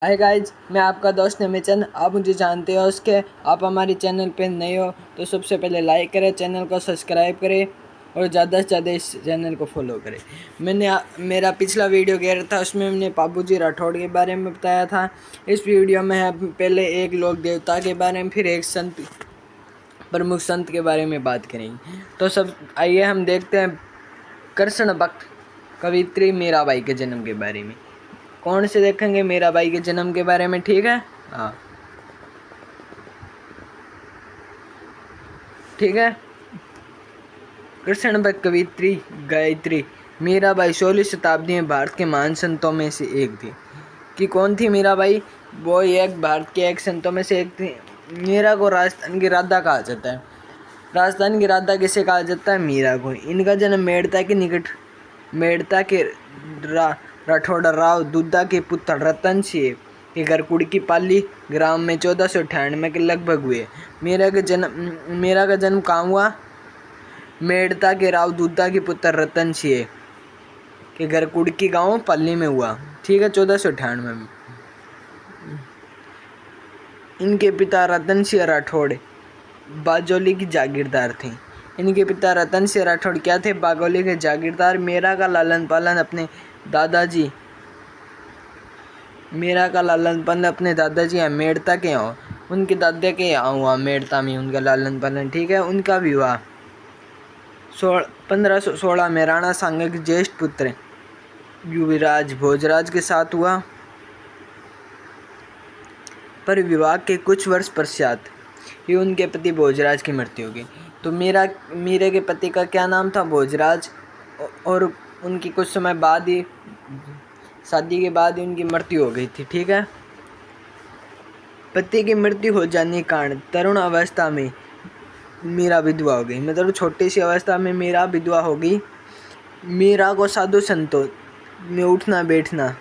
Hi guys, मैं आपका दोस्त निमिचन। आप मुझे जानते हो उसके। आप हमारे चैनल पे नए हो तो सबसे पहले लाइक करें, चैनल को सब्सक्राइब करें और ज़्यादा से ज़्यादा इस चैनल को फॉलो करें। मेरा पिछला वीडियो गया था, उसमें मैंने बाबूजी राठौड़ के बारे में बताया था। इस वीडियो में हम पहले एक लोक देवता के बारे में, फिर एक संत, प्रमुख संत के बारे में बात करेंगे। तो सब आइए हम देखते हैं कृष्ण भक्त कवित्री मीराबाई के जन्म के बारे में। कौन से देखेंगे? मीराबाई के जन्म के बारे में, ठीक है। हाँ, ठीक है। कृष्ण भक्त कवित्री गायत्री मीराबाई 16वीं शताब्दी में भारत के महान संतों में से एक थी। कि कौन थी मीराबाई? वो एक भारत के एक संतों में से एक थी। मीरा को राजस्थान की राधा कहा जाता है। राजस्थान की राधा किसे कहा जाता है? मीरा को। इनका जन्म मेड़ता के निकट मेड़ता के राठौड़ राव दुद्धा के पुत्र रतन सिंह के घर कुड़की पाली ग्राम में 1498 के लगभग हुए। मीरा का जन्म कहाँ हुआ? मेड़ता के राव दुद्धा के पुत्र रतन सिंह के घर कुड़की गांव पाली में हुआ, ठीक है, 1498 में। इनके पिता रतन सिंह राठौड़ बाजोली की जागीरदार थे। इनके पिता रतन सिंह राठौड़ क्या थे? बागोली के जागीरदार। मीरा का लालन पालन अपने दादाजी मेड़ता के यहाँ, उनके दादा के यहाँ हुआ, मेड़ता में उनका लालन पालन, ठीक है। उनका विवाह 1516 में राणा सांगा के ज्येष्ठ पुत्र युवराज भोजराज के साथ हुआ। पर विवाह के कुछ वर्ष पश्चात ही उनके पति भोजराज की मृत्यु हो गई। तो मीरा के पति का क्या नाम था? भोजराज। और उनकी कुछ समय बाद ही, शादी के बाद ही उनकी मृत्यु हो गई थी, ठीक है। पति की मृत्यु हो जाने के कारण तरुण अवस्था में मीरा विधवा हो गई। मतलब छोटी सी अवस्था में मीरा विधवा हो गई। मीरा को साधु संतों में उठना बैठना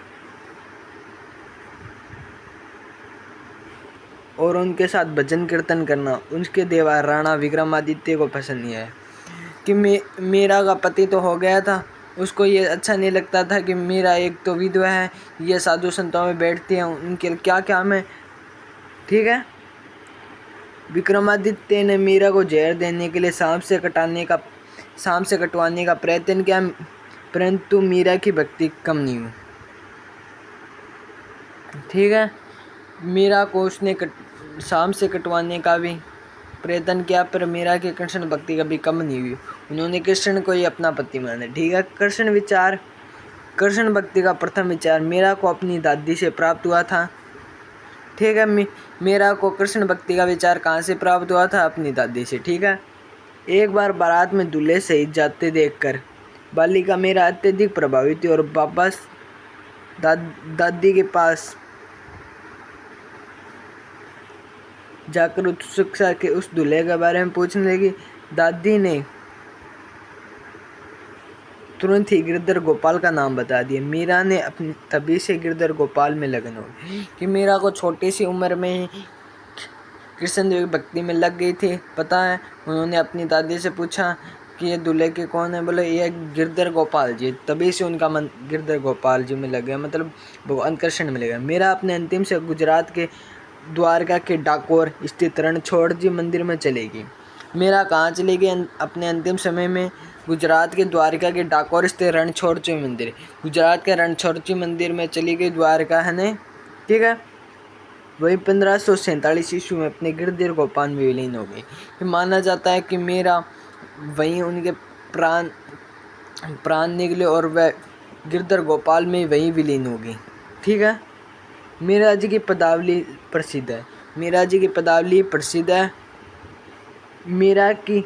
और उनके साथ भजन कीर्तन करना उनके देवा राणा विक्रमादित्य को पसंद नहीं आया। कि मीरा का पति तो हो गया था, उसको ये अच्छा नहीं लगता था कि मीरा एक तो विधवा है, ये साधु संतों में बैठती हैं, उनके क्या काम है, ठीक है। विक्रमादित्य ने मीरा को जहर देने के लिए सांप से कटवाने का प्रयत्न किया, परंतु मीरा की भक्ति कम नहीं हुई, ठीक है। मीरा को उसने सांप से कटवाने का भी प्रयत्न किया, पर मीरा की कृष्ण भक्ति कभी कम नहीं हुई। उन्होंने कृष्ण को ही अपना पति माना, ठीक है। कृष्ण भक्ति का प्रथम विचार मीरा को अपनी दादी से प्राप्त हुआ था, ठीक है। मीरा को कृष्ण भक्ति का विचार कहाँ से प्राप्त हुआ था? अपनी दादी से, ठीक है। एक बार बारात में दूल्हे सहित जाते देखकर बालिका मीरा अत्यधिक प्रभावित हुई और वापस दादी के पास जाकर उत्सुकता के उस दूल्हे के बारे में पूछने लगी। दादी ने तुरंत ही गिरधर गोपाल का नाम बता दिया। मीरा ने अपनी तभी से गिरधर गोपाल में लगन हो गई। कि मीरा को छोटी सी उम्र में ही कृष्ण देव की भक्ति में लग गई थी, पता है। उन्होंने अपनी दादी से पूछा कि ये दूल्हे के कौन है? बोले ये गिरधर गोपाल जी। तभी से उनका मन गिरधर गोपाल जी में लग गया, मतलब भगवान कृष्ण में लगा। मीरा अपने अंतिम से गुजरात के द्वारका के डाकोर स्थित रणछोड़ जी मंदिर में चलेगी। मीरा कहाँ चली गई अपने अंतिम समय में? गुजरात के द्वारका के डाकोर स्थित रणछोड़ जी मंदिर, गुजरात के रणछोड़ जी मंदिर में चली गई, द्वारका है न, ठीक है। वही 1547 ईस्वी में अपने गिरधर गोपाल में विलीन हो गई। माना जाता है कि मीरा वहीं उनके प्राण निकले और वह गिरधर गोपाल में वहीं विलीन हो गई, ठीक है। मीरा जी की पदावली प्रसिद्ध है। मीरा की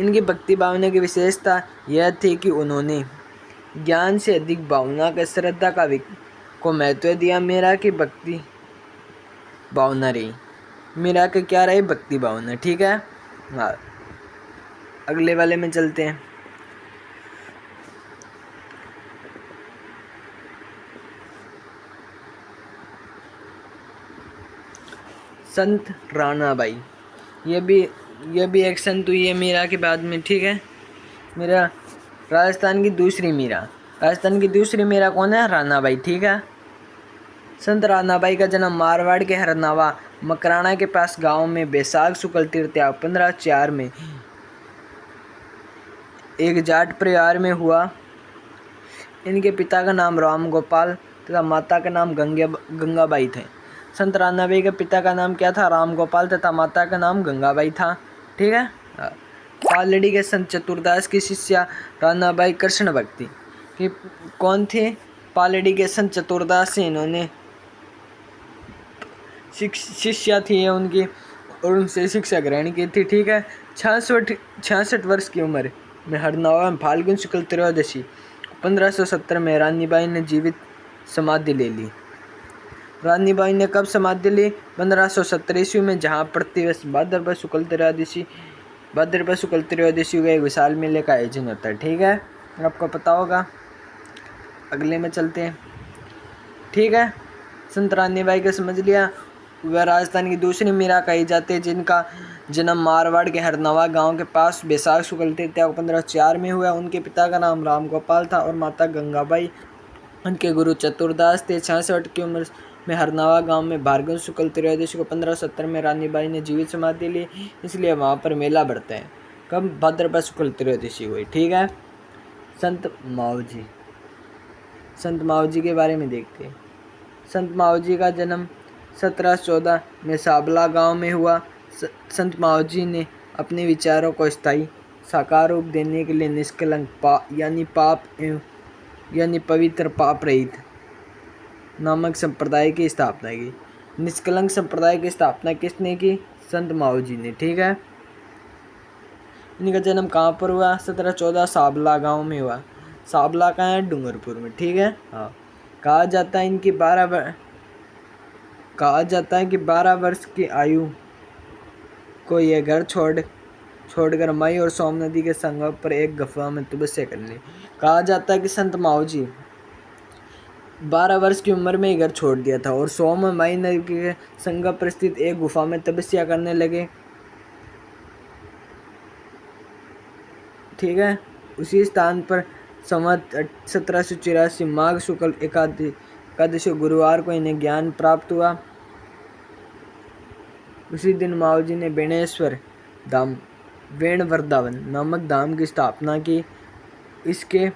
इनकी भक्ति भावना की विशेषता यह थी कि उन्होंने ज्ञान से अधिक भावना का श्रद्धा को महत्व दिया। मीरा की भक्ति भावना रही, मीरा के क्या रही? भक्ति भावना, ठीक है। हाँ, अगले वाले में चलते हैं। संत राणाबाई, ये भी एक संत हुई है मीरा के बाद में, ठीक है। मीरा राजस्थान की दूसरी मीरा कौन है? राणाबाई, ठीक है। संत रानाबाई का जन्म मारवाड़ के हरनावा मकराना के पास गांव में बैसाख शुक्ल तृतीया 1504 में एक जाट परिवार में हुआ। इनके पिता का नाम राम गोपाल तथा माता का नाम गंगाबाई थे। संत रानाबाई के पिता का नाम क्या था? राम गोपाल तथा माता का नाम गंगाबाई था। ठीक है। पालड़ी के संत चतुरदास की शिष्या रानाबाई कृष्ण भक्ति कि कौन थे? पालड़ी के संत चतुरदास से इन्होंने शिष्या थी उनकी और उनसे शिक्षा ग्रहण की थी। ठीक है। 66 वर्ष की उम्र में हरनावा में फाल्गुन शुक्ल त्रयोदशी 1570 में रानीबाई ने जीवित समाधि ले ली। रानीबाई ने कब समाधि ली? 1570 ईस्वी में, जहाँ प्रतिवर्ष भाद्रपद शुक्ल त्रयोदशी का एक विशाल मेले का आयोजन होता है। ठीक है, आपको पता होगा। अगले में चलते हैं। ठीक है, संत रानीबाई का समझ लिया। वह राजस्थान की दूसरी मीरा कही जाती है, जिनका जन्म मारवाड़ के हरनवा गांव के पास बैसाख शुक्ल तृतीया 1504 में हुआ। उनके पिता का नाम राम गोपाल था और माता गंगाबाई। उनके गुरु चतुरदास थे। 66 की उम्र में हरनवा गांव में फाल्गुन शुक्ल त्रयोदशी को 1570 में रानीबाई ने जीवित समाधि ली, इसलिए वहाँ पर मेला भरते हैं। कब? भाद्रपद शुक्ल त्रयोदशी हुई। ठीक है। संत मावजी के बारे में देखते हैं। संत मावजी का जन्म 1714 में साबला गांव में हुआ। संत मावजी ने अपने विचारों को स्थायी साकार रूप देने के लिए निष्कलंक यानी पवित्र पाप रहित नामक संप्रदाय की स्थापना की। निष्कलंक संप्रदाय की स्थापना किसने की? संत मावजी ने। ठीक है। इनका जन्म कहाँ पर हुआ? 1714 साबला गांव में हुआ। साबला कहाँ है? डूंगरपुर में। ठीक है। हाँ, कहा जाता है कि 12 वर्ष की आयु को यह घर छोड़कर मई और सोम नदी के संगम पर एक गुफा में तपस्या कर ली। कहा जाता है कि संत मावजी 12 वर्ष की उम्र में ही घर छोड़ दिया था और सोम और मई नदी के संगम पर स्थित एक गुफा में तपस्या करने लगे। ठीक है। उसी स्थान पर संवत 1784 माघ शुक्ल एकादशी गुरुवार को इन्हें ज्ञान प्राप्त हुआ। उसी दिन मावजी ने बेणेश्वर धाम वेण वृंदावन नामक धाम की स्थापना की। इसके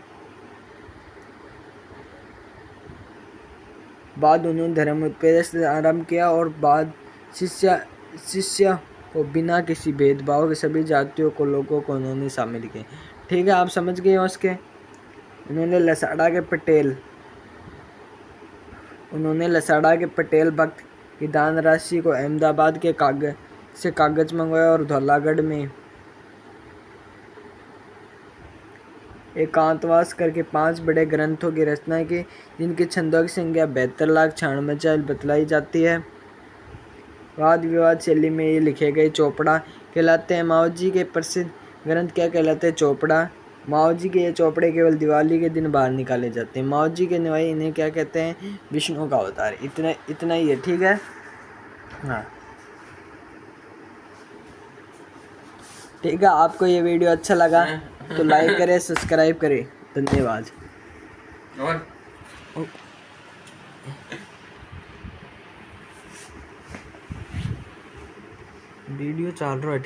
बाद उन्होंने धर्म उपदेश आरंभ किया और बाद शिष्य को बिना किसी भेदभाव के सभी जातियों को लोगों को उन्होंने शामिल किया। ठीक है, आप समझ गए हो। उसके उन्होंने लसाड़ा के पटेल भक्त की दान राशि को अहमदाबाद के कागज मंगवाया और धौलागढ़ में एकांतवास करके 5 बड़े ग्रंथों की रचना की, जिनकी छंदों की संख्या 72,96,000 बतलाई जाती है। वाद विवाद शैली में ये लिखे गए चौपड़ा कहलाते हैं। मावजी के प्रसिद्ध ग्रंथ क्या कहलाते हैं? चौपड़ा। मावजी के ये चौपड़े केवल दिवाली के दिन बाहर निकाले जाते हैं। मावजी के नुआई इन्हें क्या कहते हैं? विष्णु का अवतार। इतना ही है। ठीक है। हाँ, ठीक है। आपको ये वीडियो अच्छा लगा तो लाइक करें, सब्सक्राइब करें। धन्यवाद। वीडियो चाल रहा है।